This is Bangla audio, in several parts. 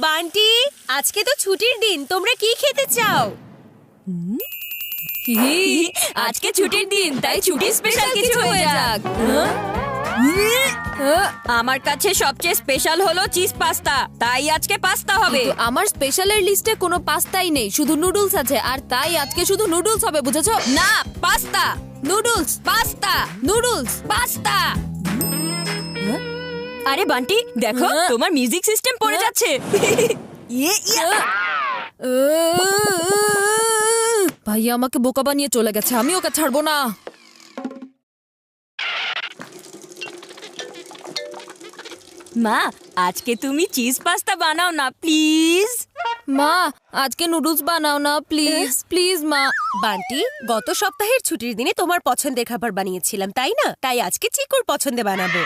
বান্টি, আজকে তো ছুটির দিন, তোমরা কি খেতে চাও? আজকে ছুটির দিন, তাই ছুটি স্পেশাল কিছু হয়ে যাক। আমার কাছে সবচেয়ে স্পেশাল হলো চিজ পাস্তা, তাই আজকে পাস্তা হবে। আমার স্পেশালের লিস্টে কোনো পাস্তাই নেই, শুধু নুডলস আছে, আর তাই আজকে শুধু নুডলস হবে, বুঝেছো? না, pasta, noodles, pasta, noodles. Pasta. আরে বান্টি, দেখো তোমার মিউজিক সিস্টেম পড়ে যাচ্ছে। ভাইয়া আমাকে বোকা বানিয়ে চলে গেছে, আমি ওকে ছাড়বো না। মা, আজকে তুমি চিজ পাস্তা বানাও না প্লিজ। মা, আজকে নুডলস বানাও না প্লিজ, প্লিজ মা। বান্টি, গত সপ্তাহের ছুটির দিনে তোমার পছন্দের খাবার বানিয়েছিলাম, তাই না? তাই আজকে চিকুর পছন্দে বানাবো।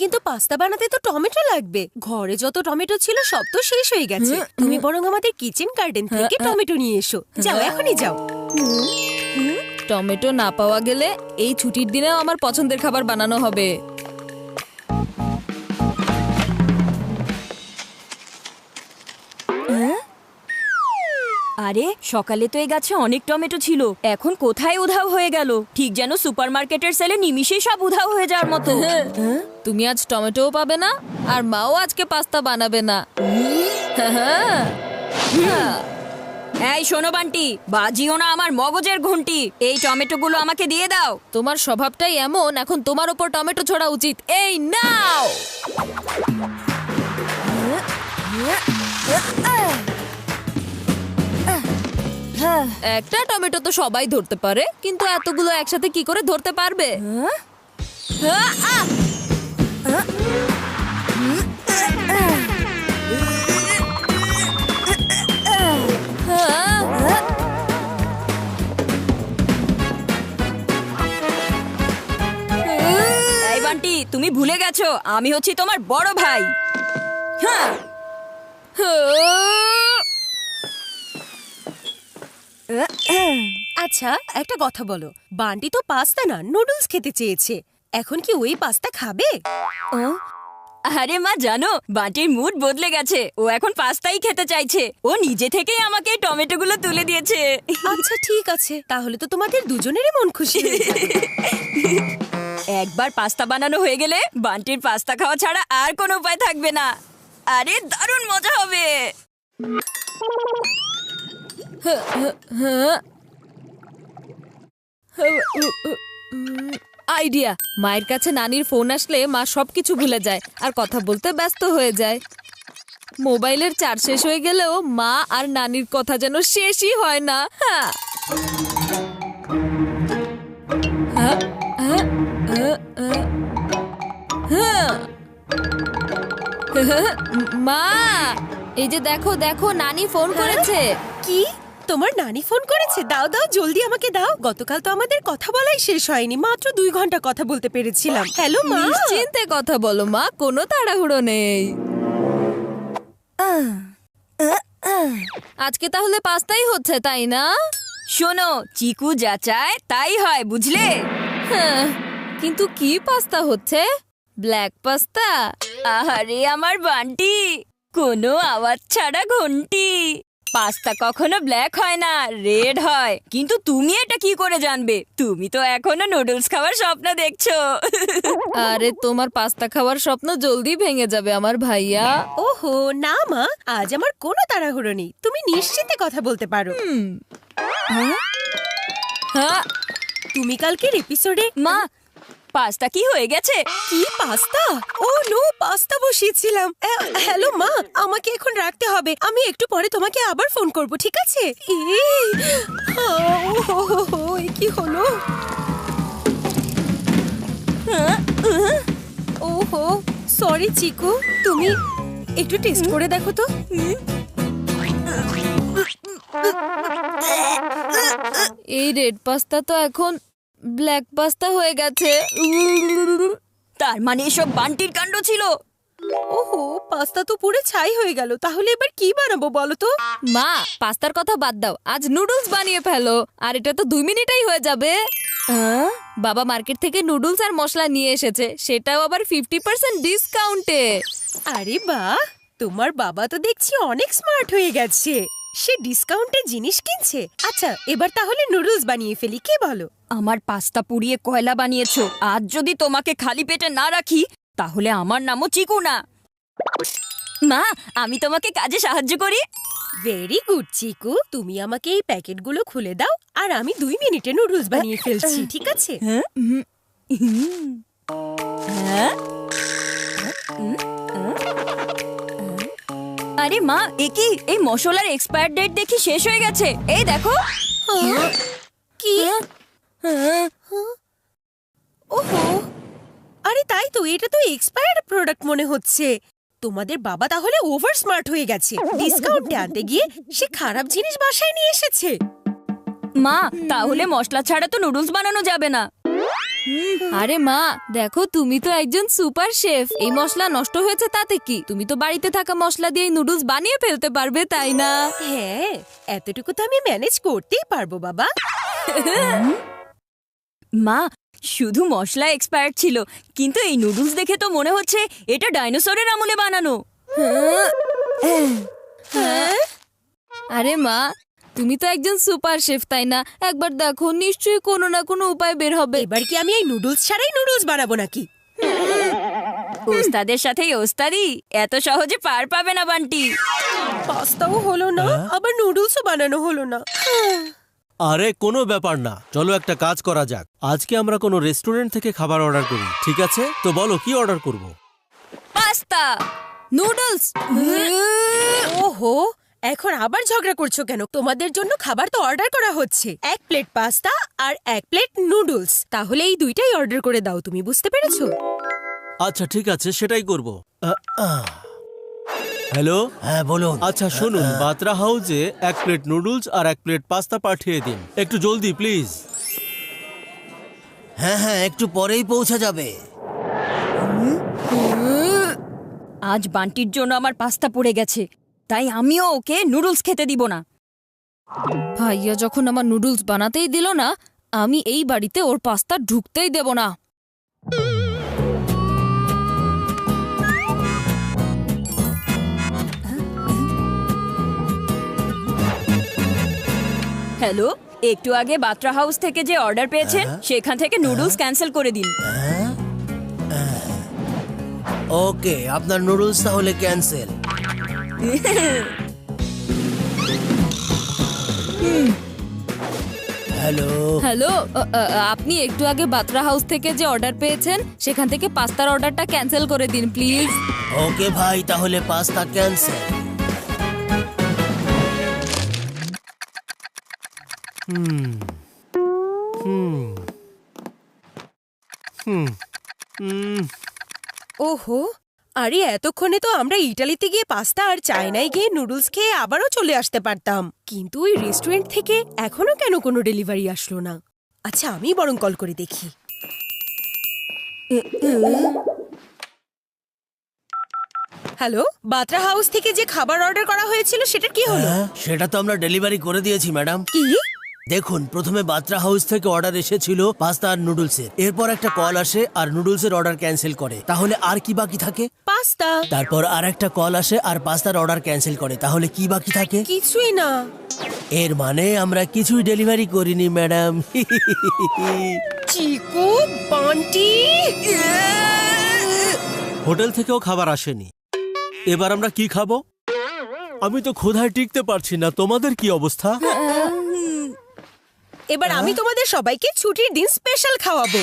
কিন্তু পাস্তা বানাতে তো টমেটো লাগবে। ঘরে যত টমেটো ছিল সব তো শেষ হয়ে গেছে। তুমি বরং আমাদের কিচেন গার্ডেন থেকে টমেটো নিয়ে এসো। যাও, এখনই যাও। টমেটো না পাওয়া গেলে এই ছুটির দিনেও আমার পছন্দের খাবার বানানো হবে। আরে সকালে তো এই গাছে অনেক টমেটো ছিল, এখন কোথায় উধাও হয়ে গেল? ঠিক যেন সুপারমার্কেটের সেলে নিমিষেই সব উধাও হয়ে যাওয়ার মতো। তুমি আজ টমেটোও পাবে না, আর মাও আজকে পাস্তা বানাবে না। এই শোনো বান্টি, বাজিও না আমার মগজের ঘন্টি। এই টমেটোগুলো আমাকে দিয়ে দাও। তোমার স্বভাবটাই এমন, এখন তোমার উপর টমেটো ছোড়া উচিত। এই নাও। একটা টমেটো তো সবাই ধরতে পারে, কিন্তু এতগুলো একসাথে কি করে ধরতে পারবে? এই বান্টি, তুমি ভুলে গেছো আমি হচ্ছি তোমার বড় ভাই। হ্যাঁ। আচ্ছা, একটা কথা বলো, বান্টি তো পাস্তা না নুডলস খেতে চেয়েছে। এখন কি ওই পাস্তা খাবে? আরে মা, জানো বান্টির মুড বদলে গেছে, ও এখন পাস্তাই খেতে চাইছে। ও নিজে থেকেই আমাকে টমেটোগুলো তুলে দিয়েছে। আচ্ছা ঠিক আছে, তাহলে তো তোমাদের দুজনেরই মন খুশি হয়ে যাবে। একবার পাস্তা বানানো হয়ে গেলে বান্টির পাস্তা খাওয়া ছাড়া আর কোনো উপায় থাকবে না। আরে দারুণ মজা হবে। আইডিয়া। মায়ের কাছে নানির ফোন আসলে মা সবকিছু ভুলে যায় আর কথা বলতে ব্যস্ত হয়ে যায়। মোবাইলের চার্জ শেষ হয়ে গেলেও মা আর নানির কথা যেন শেষই হয় না। মা, এই যে দেখো দেখো, নানি ফোন করেছে। কি? তোমার নানি ফোন করেছে? দাও দাও, জলদি আমাকে দাও। গতকাল তো আমাদের কথা বলাই শেষ হয়নি, মাত্র 2 ঘন্টা কথা বলতে পেরেছিলাম। হ্যালো মা। নিশ্চিন্তে কথা বলো মা, কোনো তাড়াহুড়ো নেই। আজকে তাহলে পাস্তাই হচ্ছে, তাই না? শোনো, চিকু যা চায় তাই হয়, বুঝলে? হ্যাঁ, কিন্তু কি পাস্তা হচ্ছে? Black pasta? আহারে আমার বান্টি, কোনো আওয়াজ ছাড়া ঘন্টি। পাস্তা কখনো ব্ল্যাক হয় না, রেড হয়। কিন্তু তুমি এটা কি করে জানবে? তুমি তো এখনো নুডলস খাওয়ার স্বপ্ন দেখছো। আরে তোমার পাস্তা খাওয়ার স্বপ্ন জলদি ভেঙে যাবে আমার ভাইয়া। ওহো না মা, আজ আমার কোনো তাড়াহুড়ো নেই, তুমি নিশ্চিন্তে কথা বলতে পারো। হ্যাঁ, তুমি কালকের এপিসোডে মা, পাস্তা কি হয়ে গেছে? কি পাস্তা? ও নো, পাস্তা বসিয়েছিলাম। হ্যালো মা, আমাকে এখন রাখতে হবে, আমি একটু পরে তোমাকে আবার ফোন করব, ঠিক আছে? কি হলো? ওহো সরি চিকু, তুমি একটু টেস্ট করে দেখো তো। এই রেড পাস্তা তো এখন ব্ল্যাক পাস্তা হয়ে গেছে। তার মানে এসব বান্টির কাণ্ড ছিল। ওহো, পাস্তা তো পুরো ছাই হয়ে গেল। তাহলে এবার কি বানাবো বলো তো? মা, পাস্তার কথা বাদ দাও, আজ নুডলস বানিয়ে ফেলো। আর এটা তো 2 মিনিটেই হয়ে যাবে। বাবা মার্কেট থেকে নুডলস আর মশলা নিয়ে এসেছে, সেটাও আবার 50% ডিসকাউন্টে। আরে বাহ, তোমার বাবা তো দেখছি অনেক স্মার্ট হয়ে গেছে। সে ডিসকাউন্টে জিনিস কিনছে। আচ্ছা, এবার তাহলে নুডলস বানিয়ে ফেলি, কি বলো? আমার পাস্তা পুড়িয়ে কয়লা বানিয়েছো। আজ যদি তোমাকে খালি পেটে না রাখি তাহলে আমার নামও চিকু না। মা, আমি তোমাকে কাজে সাহায্য করি। ভেরি গুড চিকু, তুমি আমাকে এই প্যাকেটগুলো খুলে দাও আর আমি 2 মিনিটে নুডলস বানিয়ে ফেলছি, ঠিক আছে? হ্যাঁ? আরে মা, কি এই মশলার এক্সপায়ার ডেট দেখি শেষ হয়ে গেছে। এই দেখো। কি? ওহো, আরে তাই তো, এটা তো এক্সপায়ার্ড প্রোডাক্ট মনে হচ্ছে। তোমাদের বাবা তাহলে ওভার স্মার্ট হয়ে গেছে। ডিসকাউন্টে আনতে গিয়ে সে খারাপ জিনিস বাসায় নিয়ে এসেছে। মা, তাহলে মশলা ছাড়া তো নুডলস বানানো যাবে না। আরে মা, দেখো তুমি তো একজন সুপার শেফ। এই মশলা নষ্ট হয়েছে তাতে কি? তুমি তো বাড়িতে থাকা মশলা দিয়ে নুডলস বানিয়ে ফেলতে পারবে, তাই না? হ্যাঁ, এতটুকু তো আমি ম্যানেজ করতেই পারবো বাবা। মা, শুধু মশলা এক্সপায়ার্ড ছিল, কিন্তু এই নুডলস দেখে তো মনে হচ্ছে এটা ডাইনোসরের আমলে বানানো। আরে মা, তুমি তো একজন সুপার শেফ, তাই না? একবার দেখো, নিশ্চয়ই কোনো না কোনো উপায় বের হবে। এবার কি আমি এই নুডলস ছাড়াই নুডলস বানাবো নাকি? ওস্তাদের সাথে ওস্তাদি এত সহজে পার পাবে না বান্টি। পাস্তাও হলো না, আবার নুডলসও বানানো হলো না। আরে কোনো ব্যাপার না, চলো একটা কাজ করা যাক। আজকে আমরা কোনো রেস্টুরেন্ট থেকে খাবার অর্ডার করি, ঠিক আছে? তো বলো কি অর্ডার করব? Pasta, noodles. ওহো, এখন আবার ঝগড়া করছো কেন? তোমাদের জন্য খাবার তো অর্ডার করা হচ্ছে। 1 প্লেট পাস্তা আর 1 প্লেট নুডলস। তাহলে এই দুইটাই অর্ডার করে দাও, তুমি বুঝতে পেরেছো? আচ্ছা ঠিক আছে, সেটাই করব। হ্যালো, হ্যাঁ বলুন। আচ্ছা শুনুন, বাত্রা হাউসে 1 প্লেট নুডলস আর 1 প্লেট পাস্তা পাঠিয়ে দিন, একটু জলদি প্লিজ। হ্যাঁ হ্যাঁ, একটু পরেই পৌঁছে যাবে। আজ বান্টির জন্য আমার পাস্তা পড়ে গেছে, তাই আমিও ওকে নুডলস খেতে দিব না। ভাইয়া যখন আমার নুডলস বানাতেই দিল না, আমি এই বাড়িতে ওর পাস্তা ঢুকতেই দেব না। হ্যালো, একটু আগে বাত্রা হাউস থেকে যে অর্ডার পেয়েছেন সেখান থেকে নুডলস ক্যান্সেল করে দিন। ওকে, আপনার নুডলস তাহলে ক্যান্সেল। হ্যালো, হ্যালো, আপনি একটু আগে বাত্রা হাউস থেকে যে অর্ডার পেয়েছেন সেখান থেকে পাস্তার অর্ডারটা ক্যান্সেল করে দিন প্লিজ। ওকে ভাই, তাহলে পাস্তা ক্যান্সেল। ওহো, আরে এতক্ষণে তো আমরা ইটালিতে গিয়ে পাস্তা আর চায়নায় গিয়ে নুডলস খেয়ে আবারও চলে আসতে পারতাম। কিন্তু ওই রেস্টুরেন্ট থেকে এখনো কেন কোনো ডেলিভারি আসলো না? আচ্ছা, আমি বরং কল করে দেখি। হ্যালো, বাত্রা হাউস থেকে যে খাবার অর্ডার করা হয়েছিল সেটা কি হলো? হ্যাঁ, সেটা তো আমরা ডেলিভারি করে দিয়েছি ম্যাডাম। কি? দেখুন, প্রথমে বাত্রা হাউস থেকে অর্ডার এসেছিল পাস্তা আর নুডলসের। এরপর একটা কল আসে আর নুডলসের অর্ডার ক্যান্সেল করে। তাহলে আর কি বাকি থাকে? পাস্তা। তারপর আর একটা কল আসে আর পাস্তার অর্ডার ক্যান্সেল করে। তাহলে কি বাকি থাকে? কিছুই না। এর মানে আমরা কিছুই ডেলিভারি করিনি ম্যাডাম। চিকু, বান্টি। হোটেল থেকেও খাবার আসেনি, এবার আমরা কি খাবো? আমি তো ক্ষুধায় টিকতে পারছি না, তোমাদের কি অবস্থা? এবার আমি তোমাদের সবাইকে ছুটির দিন স্পেশাল খাওয়াবো।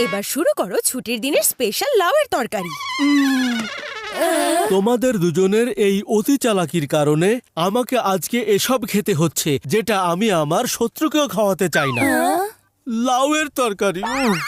এবার শুরু করো ছুটির দিনের স্পেশাল লাউয়ের তরকারি। তোমাদের দুজনের এই অতি চালাকির কারণে আমাকে আজকে এসব খেতে হচ্ছে, যেটা আমি আমার শত্রুকেও খাওয়াতে চাই না। লাউয়ের তরকারি, উফ।